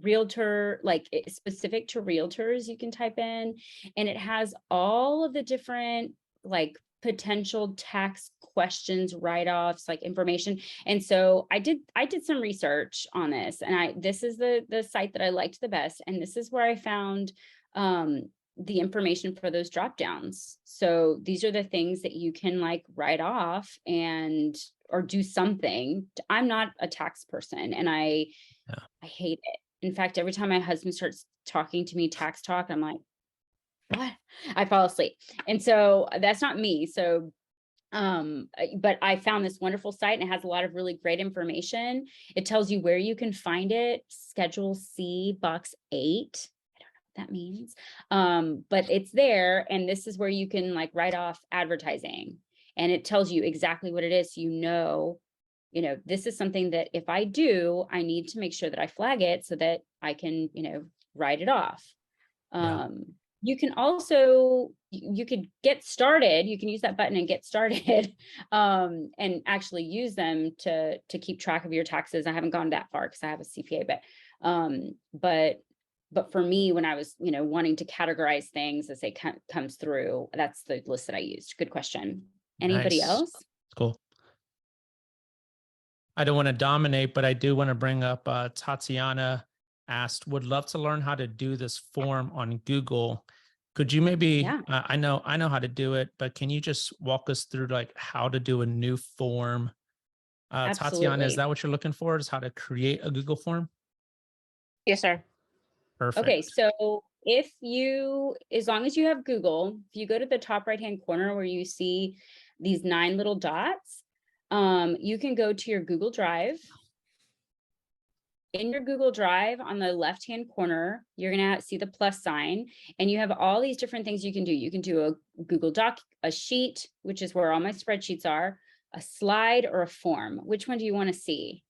realtor, like specific to realtors, you can type in, and it has all of the different like potential tax questions, write-offs, like information. And so I did some research on this, and this is the site that I liked the best. And this is where I found the information for those drop downs. So these are the things that you can like write off or do something. I'm not a tax person and I hate it. In fact, every time my husband starts talking to me tax talk, I'm like, what? I fall asleep. And so that's not me. So but I found this wonderful site and it has a lot of really great information. It tells you where you can find it. Schedule C, box 8. That means but it's there, and this is where you can like write off advertising, and it tells you exactly what it is. This is something that if I do, I need to make sure that I flag it so that I can write it off. You can also you could get started. You can use that button and get started and actually use them to keep track of your taxes. I haven't gone that far because I have a CPA, but for me, when I was, wanting to categorize things as they comes through, that's the list that I used. Good question. Anybody else? Cool. I don't want to dominate, but I do want to bring up Tatiana asked, would love to learn how to do this form on Google. Could you maybe, I know how to do it, but can you just walk us through like how to do a new form? Tatiana, is that what you're looking for? Is how to create a Google form? Yes, sir. Perfect. Okay, so as long as you have Google, if you go to the top right-hand corner where you see these 9 little dots, you can go to your Google Drive. In your Google Drive on the left-hand corner, you're gonna see the plus sign, and you have all these different things you can do. You can do a Google Doc, a sheet, which is where all my spreadsheets are, a slide, or a form. Which one do you want to see?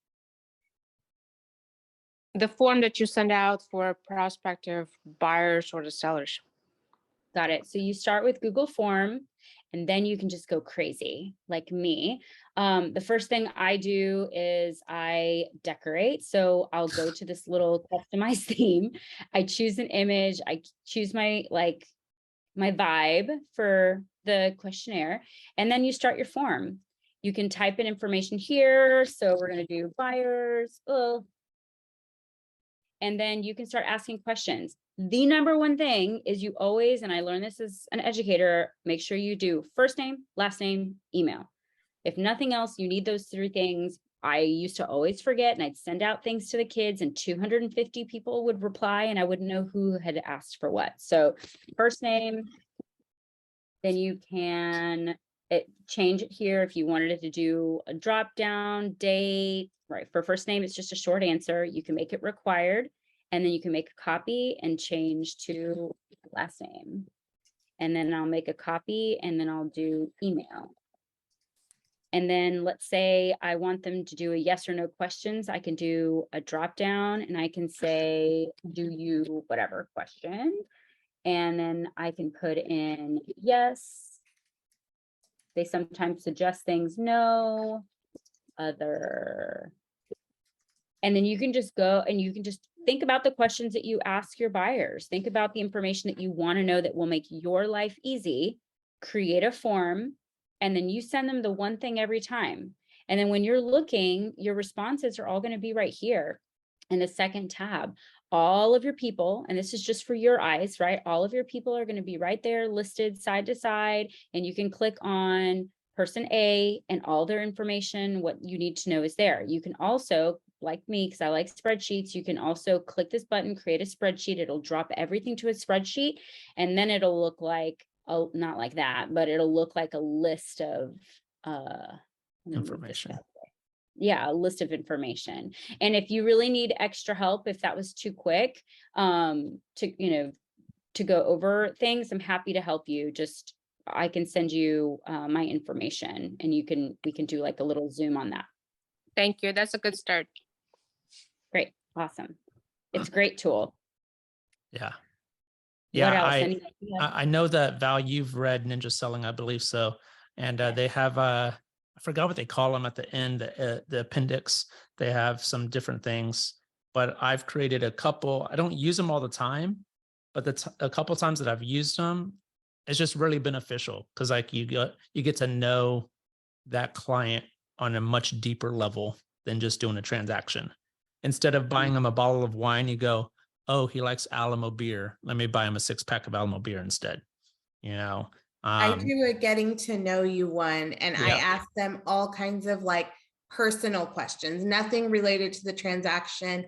The form that you send out for prospective buyers or the sellers. Got it. So you start with Google Form, and then you can just go crazy like me. The first thing I do is I decorate. So I'll go to this little customized theme. I choose an image. I choose my vibe for the questionnaire, and then you start your form. You can type in information here. So we're going to do buyers. And then you can start asking questions. The number one thing is you always, and I learned this as an educator, make sure you do first name, last name, email. If nothing else, you need those 3 things. I used to always forget, and I'd send out things to the kids and 250 people would reply and I wouldn't know who had asked for what. So first name, then you can change it here if you wanted it to do a drop down, date, right, for first name, it's just a short answer. You can make it required, and then you can make a copy and change to last name. And then I'll make a copy and then I'll do email. And then let's say I want them to do a yes or no questions. I can do a drop down and I can say, do you whatever question? And then I can put in yes. They sometimes suggest things, no, other. And then you can just go and you can just think about the questions that you ask your buyers. Think about the information that you want to know that will make your life easy. Create a form, and then you send them the one thing every time. And then when you're looking, your responses are all going to be right here in the second tab. All of your people, and this is just for your eyes, right? All of your people are going to be right there listed side to side, and you can click on person A and all their information, what you need to know is there. You can also, like me, because I like spreadsheets, you can also click this button, create a spreadsheet. It'll drop everything to a spreadsheet, and then it'll look like, oh, not like that, but it'll look like a list of Information. Yeah, a list of information. And if you really need extra help, if that was too quick, to go over things, I'm happy to help you. Just, I can send you my information, and we can do like a little Zoom on that. Thank you. That's a good start. Great. Awesome. It's a great tool. Yeah. What Yeah, else? I know that Val, you've read Ninja Selling, I believe so. And they have I forgot what they call them at the end, the appendix. They have some different things, but I've created a couple. I don't use them all the time, but a couple times that I've used them, it's just really beneficial because like you get to know that client on a much deeper level than just doing a transaction. Instead of buying them a bottle of wine, you go, oh, he likes Alamo beer. Let me buy him a 6-pack of Alamo beer instead. I do a getting to know you one, and I ask them all kinds of like personal questions, nothing related to the transaction,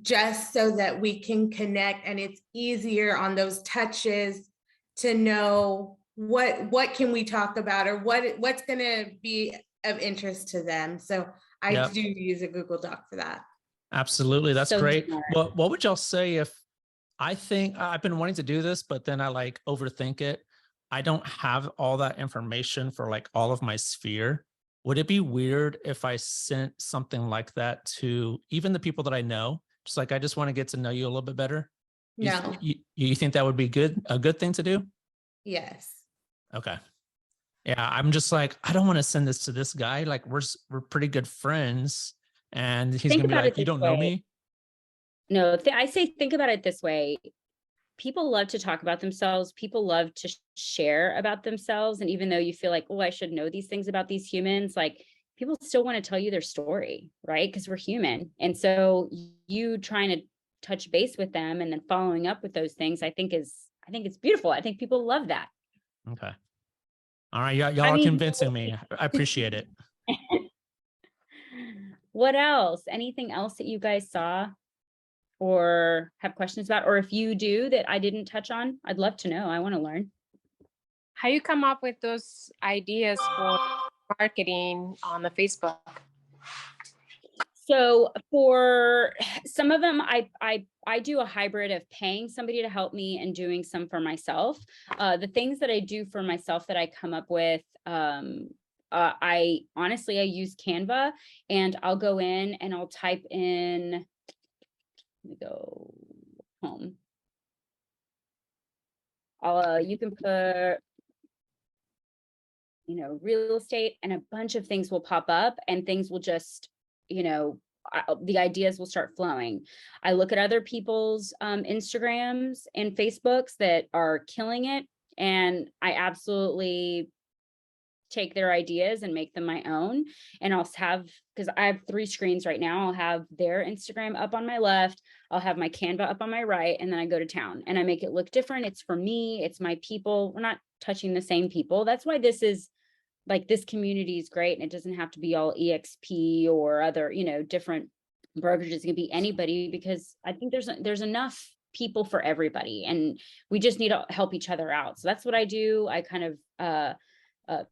just so that we can connect, and it's easier on those touches to know what can we talk about, or what's going to be of interest to them. So I do use a Google Doc for that. Absolutely. That's So great. smart. What would y'all say if I think I've been wanting to do this, but then I like overthink it. I don't have all that information for like all of my sphere. Would it be weird if I sent something like that to even the people that I know? Just like, I just want to get to know you a little bit better. No. You think that would be a good thing to do? Yes. Okay. Yeah. I'm just like, I don't want to send this to this guy. Like we're pretty good friends, and he's going to be like, you don't know me. No, I say, think about it this way. People love to talk about themselves. People love to share about themselves. And even though you feel like, oh, I should know these things about these humans, like people still want to tell you their story, right? Because we're human. And so you trying to touch base with them and then following up with those things, I think it's beautiful. I think people love that. Okay. All right. Y'all are convincing me. I appreciate it. What else? Anything else that you guys saw or have questions about? Or if you do that I didn't touch on, I'd love to know. I want to learn. How you come up with those ideas for marketing on the Facebook? So for some of them, I do a hybrid of paying somebody to help me and doing some for myself. The things that I do for myself that I come up with, I honestly use Canva, and I'll go in and I'll type in, let me go home. You can put, real estate, and a bunch of things will pop up, and things will just, the ideas will start flowing. I look at other people's Instagrams and Facebooks that are killing it, and I absolutely take their ideas and make them my own. And I'll have, because I have 3 screens right now, I'll have their Instagram up on my left, I'll have my Canva up on my right, and then I go to town and I make it look different. It's for me, it's my people. We're not touching the same people. That's why this is like, this community is great, and it doesn't have to be all EXP or other, different brokerages. It can be anybody, because I think there's enough people for everybody, and we just need to help each other out. So that's what I do. I kind of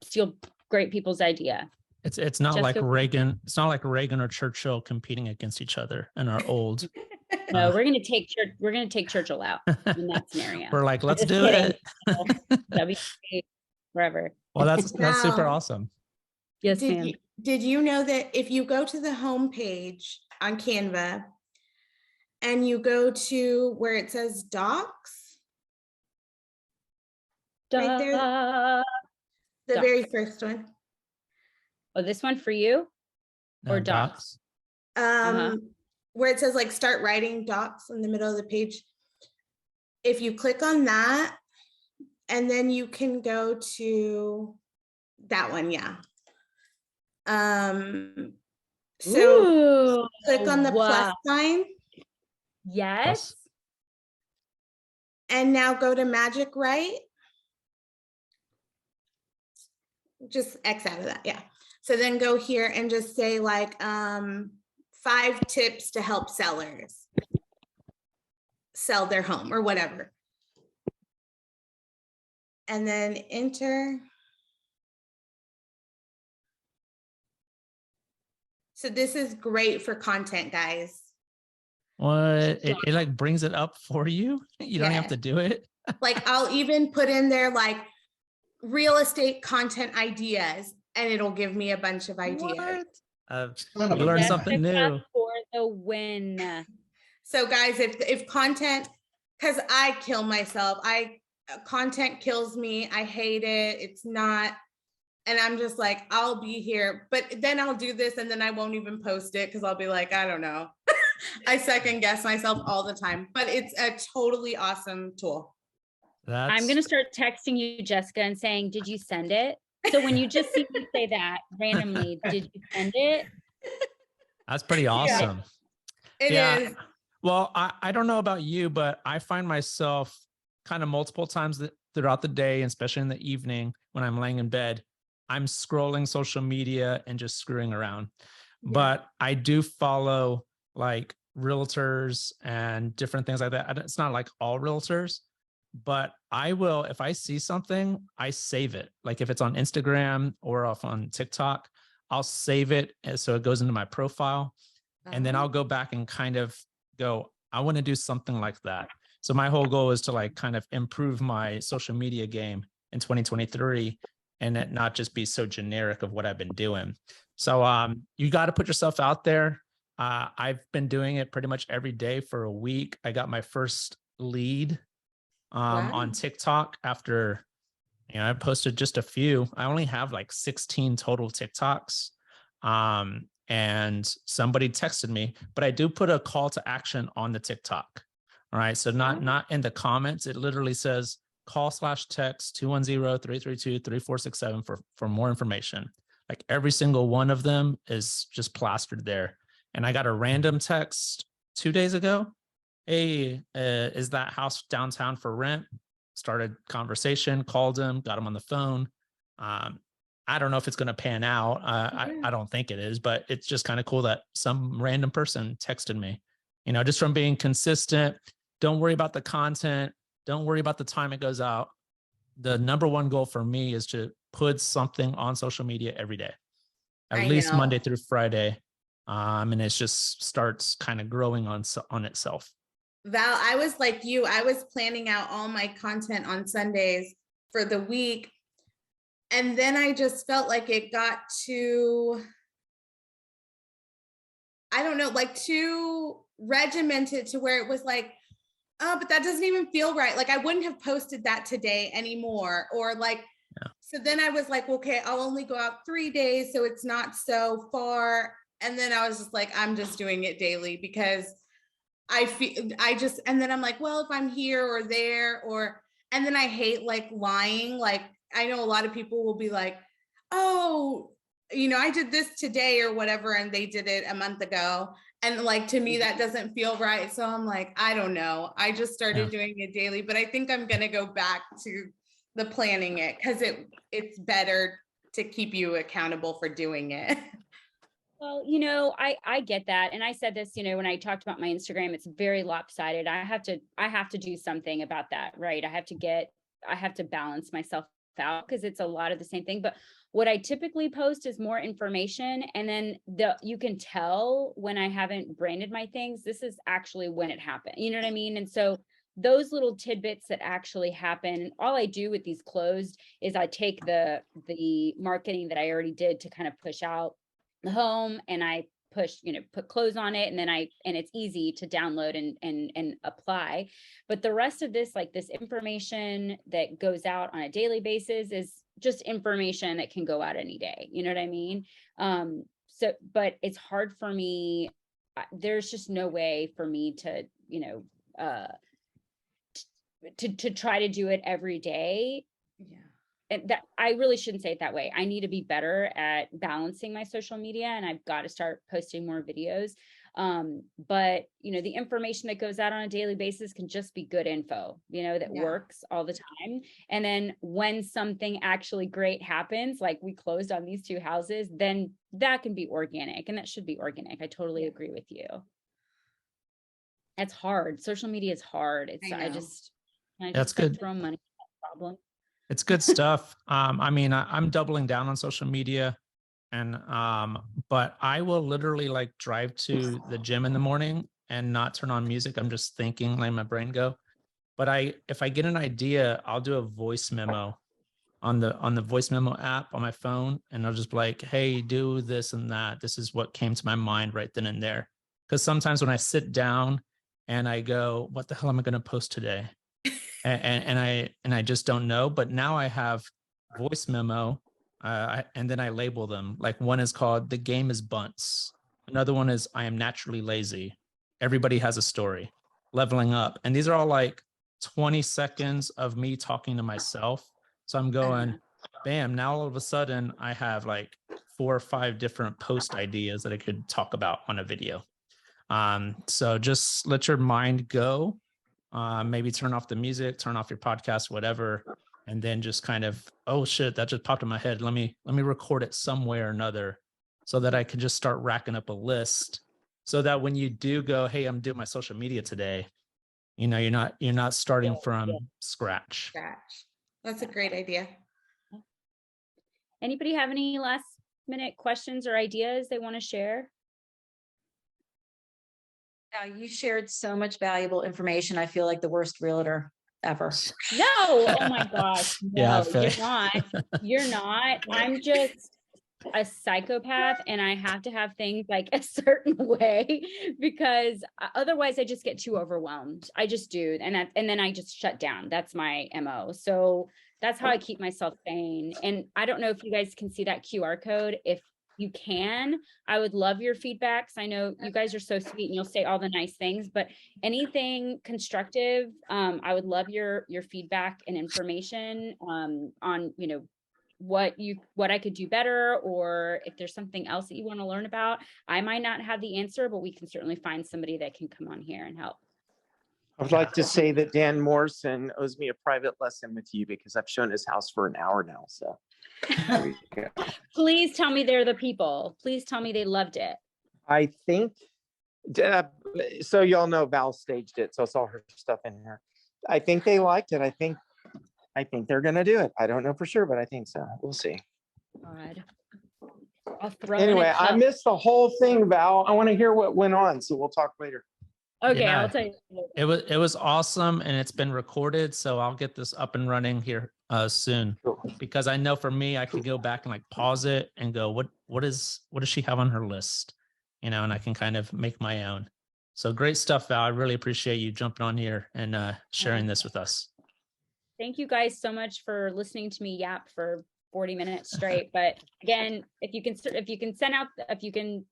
steal great people's idea. It's not like Jessica? Reagan. It's not like Reagan or Churchill competing against each other and are old. No, we're gonna take Church. We're gonna take Churchill out in that scenario. We're like, I'm let's just do kidding. it. WP, forever. Well, that's super Now, awesome. Yes, Did ma'am. you know that if you go to the home page on Canva and you go to where it says docs, right there, the Docs. very first one, Oh, this one for you or docs? where it says like start writing docs in the middle of the page. If you click on that, and then you can go to that one, yeah. So Ooh, click on the plus sign. Yes. And now go to Magic Write. Just X out of that, yeah. So then go here and just say like 5 tips to help sellers sell their home or whatever. And then enter. So this is great for content, guys. What? It like brings it up for you. You don't have to do it. Like I'll even put in there like real estate content ideas, and it'll give me a bunch of ideas. We learned something new. For the win. So guys, if content, because I kill myself, content kills me. I hate it. It's not, and I'm just like, I'll be here, but then I'll do this and then I won't even post it because I'll be like, I don't know. I second guess myself all the time, but it's a totally awesome tool. I'm going to start texting you, Jessica, and saying, did you send it? So when you just see me say that randomly, did you send it? That's pretty awesome. It is. Well, I don't know about you, but I find myself kind of multiple times throughout the day, especially in the evening when I'm laying in bed, I'm scrolling social media and just screwing around. Yeah. But I do follow like realtors and different things like that. It's not like all realtors, but I will, if I see something, I save it. Like if it's on Instagram or off on TikTok, I'll save it so it goes into my profile. And then I'll go back and kind of go, I want to do something like that. So my whole goal is to like kind of improve my social media game in 2023 and it not just be so generic of what I've been doing. So you got to put yourself out there. I've been doing it pretty much every day for a week. I got my first lead on TikTok after, I posted just a few. I only have like 16 total TikToks. And somebody texted me, but I do put a call to action on the TikTok. All right. So not in the comments. It literally says call/text 210-332-3467 for more information. Like every single one of them is just plastered there. And I got a random text 2 days ago. Hey, is that house downtown for rent? Started conversation, called him, got him on the phone. I don't know if it's going to pan out. I don't think it is, but it's just kind of cool that some random person texted me, just from being consistent. Don't worry about the content. Don't worry about the time it goes out. The number one goal for me is to put something on social media every day, at least Monday through Friday. And it just starts kind of growing on itself. Val, I was like you, I was planning out all my content on Sundays for the week. And then I just felt like it got too, I don't know, like too regimented to where it was like, oh, but that doesn't even feel right. Like I wouldn't have posted that today anymore. Or like, So then I was like, okay, I'll only go out 3 days. So it's not so far. And then I was just like, I'm just doing it daily because and then I'm like, well, if I'm here or there, and then I hate like lying. Like I know a lot of people will be like, oh, I did this today or whatever, and they did it a month ago. And like, to me, that doesn't feel right. So I'm like, I don't know. I just started doing it daily, but I think I'm going to go back to the planning it because it's better to keep you accountable for doing it. Well, I get that. And I said this, when I talked about my Instagram, it's very lopsided. I have to do something about that, right? I have to balance myself out because it's a lot of the same thing. But what I typically post is more information. And then you can tell when I haven't branded my things, this is actually when it happened. You know what I mean? And so those little tidbits that actually happen, and all I do with these closed is I take the marketing that I already did to kind of push out the home, and I push, put clothes on it, and then and it's easy to download and apply. But the rest of this, like this information that goes out on a daily basis, is just information that can go out any day. You know what I mean? So, but it's hard for me. There's just no way for me to, to try to do it every day. Yeah. And that I really shouldn't say it that way. I need to be better at balancing my social media, and I've got to start posting more videos. But the information that goes out on a daily basis can just be good info, that works all the time. And then when something actually great happens, like we closed on these 2 houses, then that can be organic, and that should be organic. I totally agree with you. That's hard. Social media is hard. I just That's good. Throw money at that problem. It's good stuff. I mean, I'm doubling down on social media, and but I will literally like drive to the gym in the morning and not turn on music. I'm just thinking, letting my brain go. But if I get an idea, I'll do a voice memo on the voice memo app on my phone, and I'll just be like, hey, do this and that. This is what came to my mind right then and there. Because sometimes when I sit down and I go, what the hell am I going to post today? And I just don't know. But now I have voice memo, and then I label them. Like one is called "The Game is Bunts." Another one is "I am naturally lazy." Everybody has a story. Leveling up, and these are all like 20 seconds of me talking to myself. So I'm going, bam! Now all of a sudden I have like 4 or 5 different post ideas that I could talk about on a video. So just let your mind go. Maybe turn off the music, turn off your podcast, whatever, and then just kind of, oh shit, that just popped in my head. Let me record it some way or another, so that I can just start racking up a list, so that when you do go, hey, I'm doing my social media today, you're not starting from scratch. That's a great idea. Anybody have any last minute questions or ideas they want to share? Yeah, you shared so much valuable information. I feel like the worst realtor ever. No, oh my gosh. No, Yeah, you're not. I'm just a psychopath, and I have to have things like a certain way, because otherwise I just get too overwhelmed. I just do. And then I just shut down. That's my MO. So that's how I keep myself sane. And I don't know if you guys can see that QR code. If you can, I would love your feedbacks. I know you guys are so sweet and you'll say all the nice things, but anything constructive, I would love your feedback and information on what I could do better, or if there's something else that you want to learn about. I might not have the answer, but we can certainly find somebody that can come on here and help. I would like to say that Dan Morrison owes me a private lesson with you, because I've shown his house for an hour now. So Please tell me they're the people. Please tell me they loved it. I think, so y'all know Val staged it, so it's all her stuff in here. I think they liked it. I think they're going to do it. I don't know for sure, but I think so. We'll see. God. I'll throw Anyway, I missed the whole thing, Val. I want to hear what went on, so we'll talk later. Okay, Yeah, I'll tell you. It was awesome, and it's been recorded, so I'll get this up and running here soon. Cool. Because I know for me, I could go back and like pause it and go, what does she have on her list? And I can kind of make my own. So great stuff, Val. I really appreciate you jumping on here and sharing this with us. Thank you guys so much for listening to me yap for 40 minutes straight. But again, if you can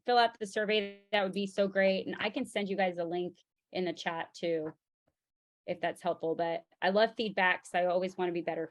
fill out the survey, that would be so great. And I can send you guys a link in the chat too, if that's helpful. But I love feedback, so I always want to be better